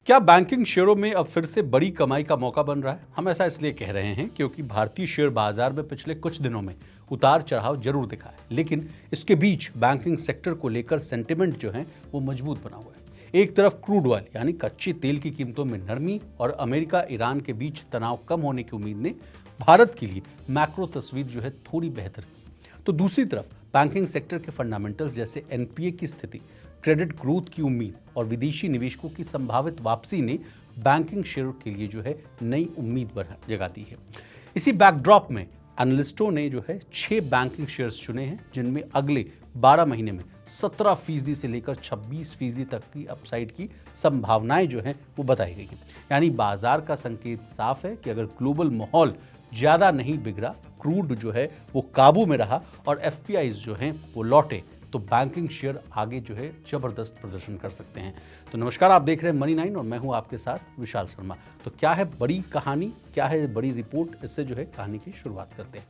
क्या बैंकिंग शेयरों में अब फिर से बड़ी कमाई का मौका बन रहा है? हम ऐसा इसलिए कह रहे हैं क्योंकि भारतीय शेयर बाजार में पिछले कुछ दिनों में उतार चढ़ाव जरूर दिखा है, लेकिन इसके बीच बैंकिंग सेक्टर को लेकर सेंटिमेंट जो है वो मजबूत बना हुआ है। एक तरफ क्रूड ऑयल यानी कच्चे तेल की कीमतों में नरमी और अमेरिका ईरान के बीच तनाव कम होने की उम्मीद ने भारत के लिए मैक्रो तस्वीर जो है थोड़ी बेहतर की, तो दूसरी तरफ बैंकिंग सेक्टर के फंडामेंटल्स जैसे एनपीए की स्थिति, क्रेडिट ग्रोथ की उम्मीद और विदेशी निवेशकों की संभावित वापसी ने बैंकिंग शेयरों के लिए जो है नई उम्मीद जगा दी है। इसी बैकड्रॉप में एनालिस्टों ने जो है 6 बैंकिंग शेयर्स चुने हैं जिनमें अगले 12 महीने में 17% से लेकर 26% तक की अपसाइड की संभावनाएं जो हैं वो बताई गई हैं। यानी बाजार का संकेत साफ है कि अगर ग्लोबल माहौल ज़्यादा नहीं बिगड़ा, क्रूड जो है वो काबू में रहा और एफपीआईज जो हैं वो लौटे, तो बैंकिंग शेयर आगे जो है जबरदस्त प्रदर्शन कर सकते हैं। तो नमस्कार, आप देख रहे हैं मनी 9 और मैं हूं आपके साथ विशाल शर्मा। तो क्या है बड़ी कहानी, क्या है बड़ी रिपोर्ट, इससे जो है कहानी की शुरुआत करते हैं।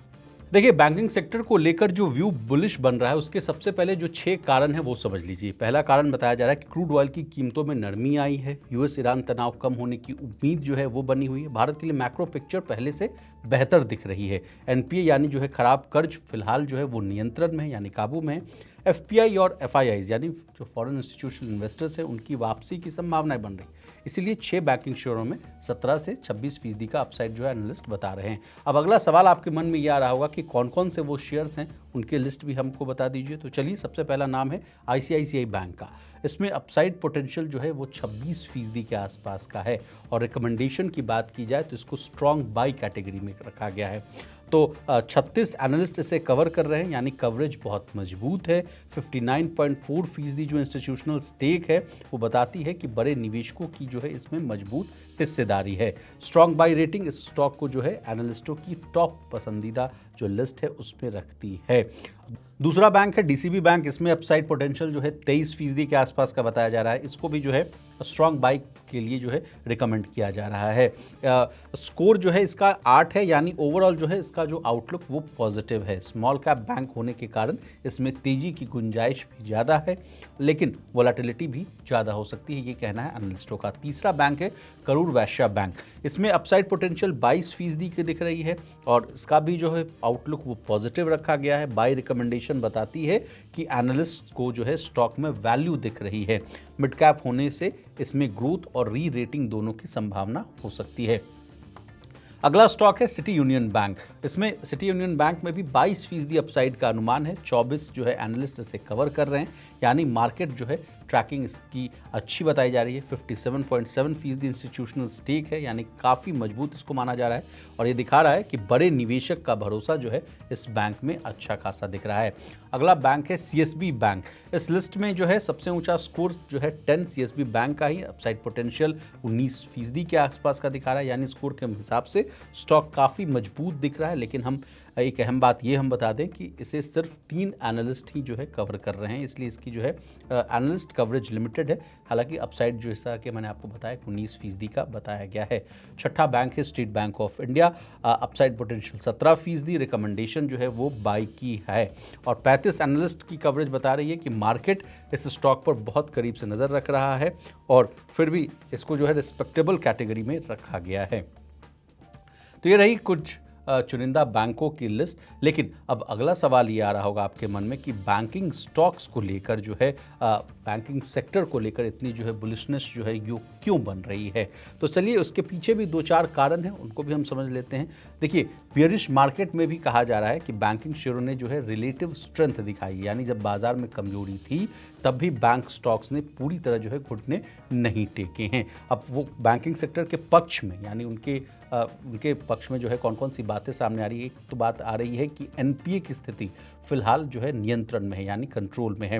देखिए, बैंकिंग सेक्टर को लेकर जो व्यू बुलिश बन रहा है उसके सबसे पहले जो 6 कारण है वो समझ लीजिए। पहला कारण बताया जा रहा है कि क्रूड ऑयल की कीमतों में नरमी आई है, यूएस ईरान तनाव कम होने की उम्मीद जो है वो बनी हुई है। भारत के लिए मैक्रो पिक्चर पहले से बेहतर दिख रही है। एनपीए यानी जो है खराब कर्ज फिलहाल जो है वो नियंत्रण में है यानी काबू में है। एफपीआई और एफआईआईज यानी जो फॉरेन इंस्टीट्यूशनल इन्वेस्टर्स हैं उनकी वापसी की संभावनाएं बन रही, इसीलिए 6 बैंकिंग शेयरों में 17 से 26% का अपसाइड जो है एनालिस्ट बता रहे हैं। अब अगला सवाल आपके मन में यह आ रहा होगा कि कौन कौन से वो शेयर्स हैं, उनके लिस्ट भी हमको बता दीजिए। तो चलिए, सबसे पहला नाम है आईसीआईसीआई बैंक का। इसमें अपसाइड पोटेंशियल जो है वो 26% के आसपास का है और रिकमेंडेशन की बात की जाए तो इसको स्ट्रॉन्ग बाई कैटेगरी में रखा गया है। तो 36 एनालिस्ट इसे कवर कर रहे हैं यानी कवरेज बहुत मजबूत है। 59.4% जो इंस्टीट्यूशनल स्टेक है वो बताती है कि बड़े निवेशकों की जो है इसमें मजबूत हिस्सेदारी है। स्ट्रॉन्ग बाई रेटिंग इस स्टॉक को जो है एनालिस्टों की टॉप पसंदीदा जो लिस्ट है उसमें रखती है। दूसरा बैंक है डीसीबी बैंक। इसमें अपसाइड पोटेंशियल जो है 23% के आसपास का बताया जा रहा है। इसको भी जो है स्ट्रॉन्ग बाई के लिए जो है रिकमेंड किया जा रहा है। स्कोर जो है इसका 8 है यानी ओवरऑल जो है इसका जो आउटलुक वो पॉजिटिव है। स्मॉल कैप बैंक होने के कारण इसमें तेजी की गुंजाइश भी ज़्यादा है, लेकिन वोलेटिलिटी भी ज़्यादा हो सकती है, ये कहना है एनालिस्टों का। तीसरा बैंक है करूर वैश्य बैंक। इसमें अपसाइड पोटेंशियल 22% की दिख रही है और इसका भी जो है आउटलुक वो पॉजिटिव रखा गया है। बाई रिकमेंडेशन बताती है कि एनालिस्ट को जो है स्टॉक में वैल्यू दिख रही है। मिड कैप होने से इसमें ग्रोथ और री रेटिंग दोनों की संभावना हो सकती है। अगला स्टॉक है सिटी यूनियन बैंक। इसमें सिटी यूनियन बैंक में भी 22% अपसाइड का अनुमान है। 24 जो है एनालिस्ट इसे कवर कर रहे हैं यानी मार्केट जो है ट्रैकिंग इसकी अच्छी बताई जा रही है। 57.7% इंस्टीट्यूशनल स्टेक है यानी काफ़ी मजबूत इसको माना जा रहा है और ये दिखा रहा है कि बड़े निवेशक का भरोसा जो है इस बैंक में अच्छा खासा दिख रहा है। अगला बैंक है सीएसबी बैंक। इस लिस्ट में जो है सबसे ऊंचा स्कोर जो है 10 सीएसबी बैंक का ही। अपसाइड पोटेंशियल 19% के आसपास का दिखा रहा है यानी स्कोर के हिसाब से स्टॉक काफ़ी मजबूत दिख रहा है। लेकिन हम एक अहम बात ये हम बता दें कि इसे सिर्फ 3 एनालिस्ट ही जो है कवर कर रहे हैं, इसलिए इसकी जो है एनालिस्ट कवरेज लिमिटेड है। हालांकि अपसाइड जो हिस्सा कि मैंने आपको बताया 19% का बताया गया है। छठा बैंक है state bank of India. Upside potential 17%, recommendation जो है वो बाई की है और 35 एनालिस्ट की कवरेज बता रही है कि मार्केट इस स्टॉक पर बहुत करीब से नज़र रख रहा है और फिर भी इसको जो है रिस्पेक्टेबल कैटेगरी में रखा गया है। तो ये रही कुछ चुनिंदा बैंकों की लिस्ट। लेकिन अब अगला सवाल ये आ रहा होगा आपके मन में कि बैंकिंग स्टॉक्स को लेकर जो है बैंकिंग सेक्टर को लेकर इतनी जो है बुलिशनेस जो है ये क्यों बन रही है। तो चलिए, उसके पीछे भी 2-4 कारण हैं, उनको भी हम समझ लेते हैं। देखिए, बियरिश मार्केट में भी कहा जा रहा है कि बैंकिंग शेयरों ने जो है रिलेटिव स्ट्रेंथ दिखाई, यानी जब बाजार में कमजोरी थी तब भी बैंक स्टॉक्स ने पूरी तरह जो है घुटने नहीं टेके हैं। अब वो बैंकिंग सेक्टर के पक्ष में यानी उनके पक्ष में जो है कौन कौन सी बातें सामने आ रही है। एक तो बात आ रही है कि एनपीए की स्थिति फिलहाल जो है नियंत्रण में है यानी कंट्रोल में है।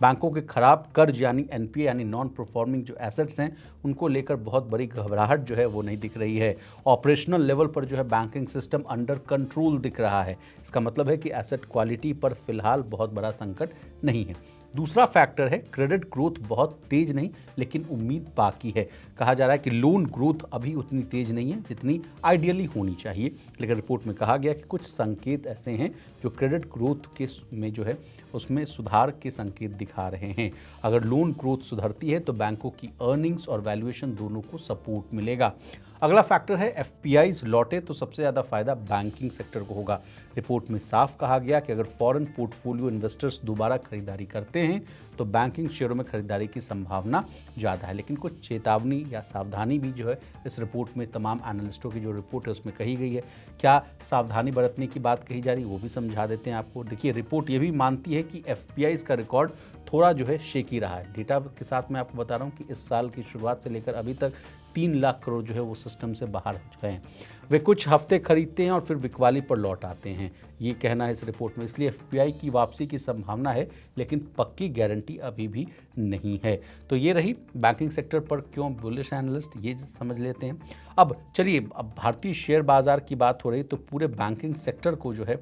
बैंकों के खराब कर्ज यानी एनपीए यानी नॉन परफॉर्मिंग जो एसेट्स हैं उनको लेकर बहुत बड़ी घबराहट जो है वो नहीं दिख रही है। ऑपरेशनल लेवल पर जो है बैंकिंग सिस्टम अंडर कंट्रोल दिख रहा है। इसका मतलब है कि एसेट क्वालिटी पर फिलहाल बहुत बड़ा संकट नहीं है। दूसरा फैक्टर है क्रेडिट ग्रोथ बहुत तेज नहीं लेकिन उम्मीद बाकी है। कहा जा रहा है कि लोन ग्रोथ अभी उतनी तेज नहीं है जितनी आइडियली होनी चाहिए, लेकिन रिपोर्ट में कहा गया कि कुछ संकेत ऐसे हैं जो क्रेडिट ग्रोथ के में जो है उसमें सुधार के संकेत दिखा दिखा रहे हैं। अगर लोन ग्रोथ सुधरती है तो बैंकों की अर्निंग्स और वैल्यूएशन दोनों को सपोर्ट मिलेगा। अगला फैक्टर है एफपीआईज लौटे तो सबसे ज़्यादा फायदा बैंकिंग सेक्टर को होगा। रिपोर्ट में साफ कहा गया कि अगर फॉरेन पोर्टफोलियो इन्वेस्टर्स दोबारा खरीदारी करते हैं तो बैंकिंग शेयरों में खरीदारी की संभावना ज़्यादा है। लेकिन कुछ चेतावनी या सावधानी भी जो है इस रिपोर्ट में, तमाम एनालिस्टों की जो रिपोर्ट है उसमें कही गई है। क्या सावधानी बरतने की बात कही जा रही है वो भी समझा देते हैं आपको। देखिए, रिपोर्ट ये भी मानती है कि एफपीआईज का रिकॉर्ड थोड़ा जो है शेकी रहा है। डेटा के साथ मैं आपको बता रहा हूँ कि इस साल की शुरुआत से लेकर अभी तक 3 लाख करोड़ जो है वो सिस्टम से बाहर हो गए हैं। वे कुछ हफ्ते खरीदते हैं और फिर बिकवाली पर लौट आते हैं, ये कहना है इस रिपोर्ट में। इसलिए एफपीआई की वापसी की संभावना है, लेकिन पक्की गारंटी अभी भी नहीं है। तो ये रही बैंकिंग सेक्टर पर क्यों बुलिश एनालिस्ट, ये समझ लेते हैं। अब चलिए, अब भारतीय शेयर बाजार की बात हो रही तो पूरे बैंकिंग सेक्टर को जो है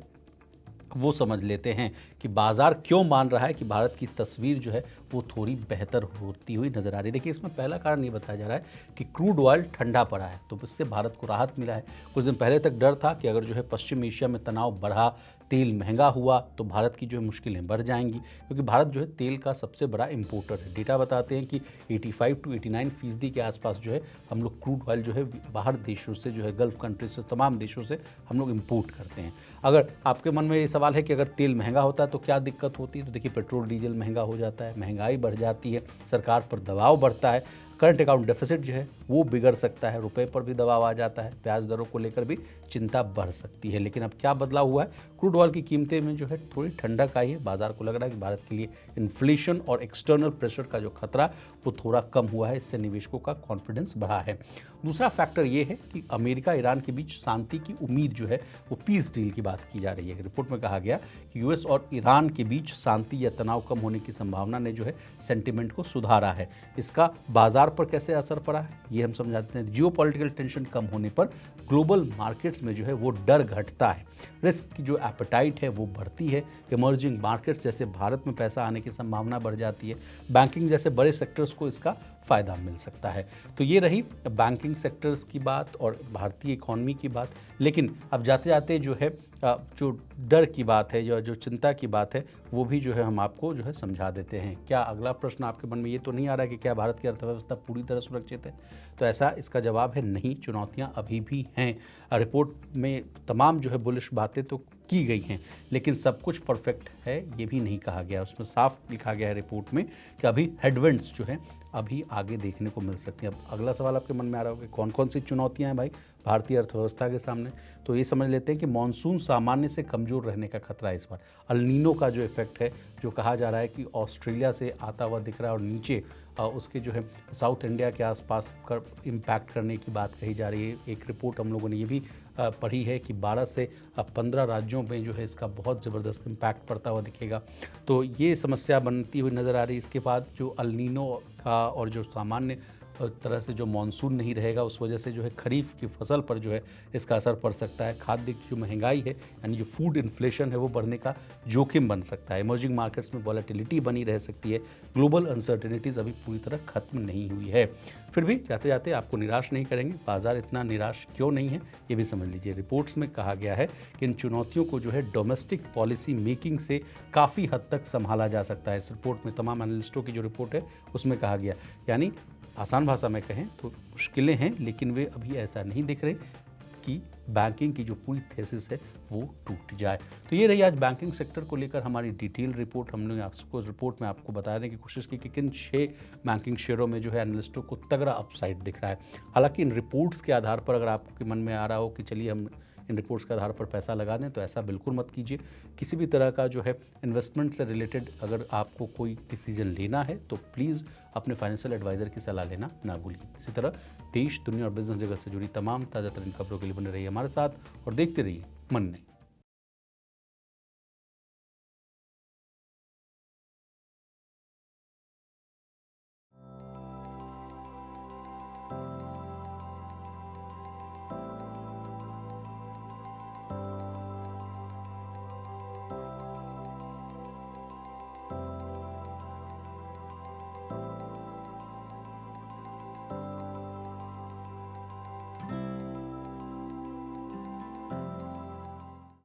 वो समझ लेते हैं कि बाजार क्यों मान रहा है कि भारत की तस्वीर जो है वो थोड़ी बेहतर होती हुई नजर आ रही है। देखिए, इसमें पहला कारण ये बताया जा रहा है कि क्रूड ऑयल ठंडा पड़ा है, तो इससे भारत को राहत मिला है। कुछ दिन पहले तक डर था कि अगर जो है पश्चिम एशिया में तनाव बढ़ा, तेल महंगा हुआ तो भारत की जो है मुश्किलें बढ़ जाएंगी, क्योंकि भारत जो है तेल का सबसे बड़ा इंपोर्टर है। डेटा बताते हैं कि 85 to 89% के आसपास जो है हम लोग क्रूड ऑयल जो है बाहर देशों से, जो है गल्फ कंट्रीज से, तमाम देशों से हम लोग इंपोर्ट करते हैं। अगर आपके मन में ये सवाल है कि अगर तेल महंगा होता है तो क्या दिक्कत होती है, तो देखिए, पेट्रोल डीजल महंगा हो जाता है, महंगाई बढ़ जाती है, सरकार पर दबाव बढ़ता है, करंट अकाउंट डेफिसिट जो है वो बिगड़ सकता है, रुपए पर भी दबाव आ जाता है, ब्याज दरों को लेकर भी चिंता बढ़ सकती है। लेकिन अब क्या बदलाव हुआ है, क्रूड ऑयल की कीमतें में जो है थोड़ी ठंडक आई है। बाजार को लग रहा है कि भारत के लिए इन्फ्लेशन और एक्सटर्नल प्रेशर का जो खतरा वो थोड़ा कम हुआ है, इससे निवेशकों का कॉन्फिडेंस बढ़ा है। दूसरा फैक्टर ये है कि अमेरिका ईरान के बीच शांति की उम्मीद जो है वो पीस डील की बात की जा रही है। रिपोर्ट में कहा गया कि यूएस और ईरान के बीच शांति या तनाव कम होने की संभावना ने जो है सेंटिमेंट को सुधारा है। इसका बाजार पर कैसे असर पड़ा है ये हम समझाते हैं। जियोपॉलिटिकल टेंशन कम होने पर ग्लोबल मार्केट्स में जो है वो डर घटता है, रिस्क की जो एपेटाइट है वो बढ़ती है, इमर्जिंग मार्केट्स जैसे भारत में पैसा आने की संभावना बढ़ जाती है, बैंकिंग जैसे बड़े सेक्टर्स को इसका फ़ायदा मिल सकता है। तो ये रही बैंकिंग सेक्टर्स की बात और भारतीय इकॉनमी की बात। लेकिन अब जाते जाते जो है जो डर की बात है, जो चिंता की बात है, वो भी जो है हम आपको जो है समझा देते हैं। क्या अगला प्रश्न आपके मन में ये तो नहीं आ रहा है कि क्या भारत की अर्थव्यवस्था पूरी तरह सुरक्षित है? तो ऐसा इसका जवाब है नहीं, चुनौतियां अभी भी हैं। रिपोर्ट में तमाम जो है बुलिश बातें तो की गई हैं, लेकिन सब कुछ परफेक्ट है ये भी नहीं कहा गया। उसमें साफ लिखा गया है रिपोर्ट में कि अभी हेडविंड्स जो हैं अभी आगे देखने को मिल सकती हैं। अब अगला सवाल आपके मन में आ रहा होगा, कौन कौन सी चुनौतियां हैं भाई भारतीय अर्थव्यवस्था के सामने? तो ये समझ लेते हैं कि मानसून सामान्य से कमज़ोर रहने का खतरा है इस बार। अल नीनो का जो इफेक्ट है, जो कहा जा रहा है कि ऑस्ट्रेलिया से आता हुआ दिख रहा है और नीचे उसके जो है साउथ इंडिया के आसपास कर इम्पैक्ट करने की बात कही जा रही है। एक रिपोर्ट हम लोगों ने ये भी पढ़ी है कि 12 से 15 राज्यों में जो है इसका बहुत ज़बरदस्त इम्पैक्ट पड़ता हुआ दिखेगा। तो ये समस्या बनती हुई नज़र आ रही है। इसके बाद जो अल नीनो का और जो सामान्य तरह से जो मानसून नहीं रहेगा, उस वजह से जो है खरीफ की फसल पर जो है इसका असर पड़ सकता है। खाद्य की जो महंगाई है, यानी जो फूड इन्फ्लेशन है, वो बढ़ने का जोखिम बन सकता है। इमर्जिंग मार्केट्स में वॉलेटिलिटी बनी रह सकती है। ग्लोबल अनसर्टेनिटीज़ अभी पूरी तरह खत्म नहीं हुई है। फिर भी जाते जाते आपको निराश नहीं करेंगे। बाजार इतना निराश क्यों नहीं है ये भी समझ लीजिए। रिपोर्ट्स में कहा गया है कि इन चुनौतियों को जो है डोमेस्टिक पॉलिसी मेकिंग से काफ़ी हद तक संभाला जा सकता है। इस रिपोर्ट में तमाम एनालिस्टों की जो रिपोर्ट है उसमें कहा गया, यानी आसान भाषा में कहें तो मुश्किलें हैं, लेकिन वे अभी ऐसा नहीं दिख रहे कि बैंकिंग की जो पूरी थेसिस है वो टूट जाए। तो ये रही आज बैंकिंग सेक्टर को लेकर हमारी डिटेल रिपोर्ट। हमने आपको रिपोर्ट में आपको बताने की कोशिश की कि किन 6 बैंकिंग शेयरों में जो है एनालिस्टों को तगड़ा अपसाइड दिख रहा है। हालांकि इन रिपोर्ट्स के आधार पर अगर आपके मन में आ रहा हो कि चलिए हम इन रिपोर्ट्स के आधार पर पैसा लगा दें, तो ऐसा बिल्कुल मत कीजिए। किसी भी तरह का जो है इन्वेस्टमेंट से रिलेटेड अगर आपको कोई डिसीजन लेना है तो प्लीज़ अपने फाइनेंशियल एडवाइज़र की सलाह लेना ना भूलिए। इसी तरह देश, दुनिया और बिजनेस जगत से जुड़ी तमाम ताज़ा तरीन खबरों के लिए बने रहिए हमारे साथ और देखते रहिए मन नहीं।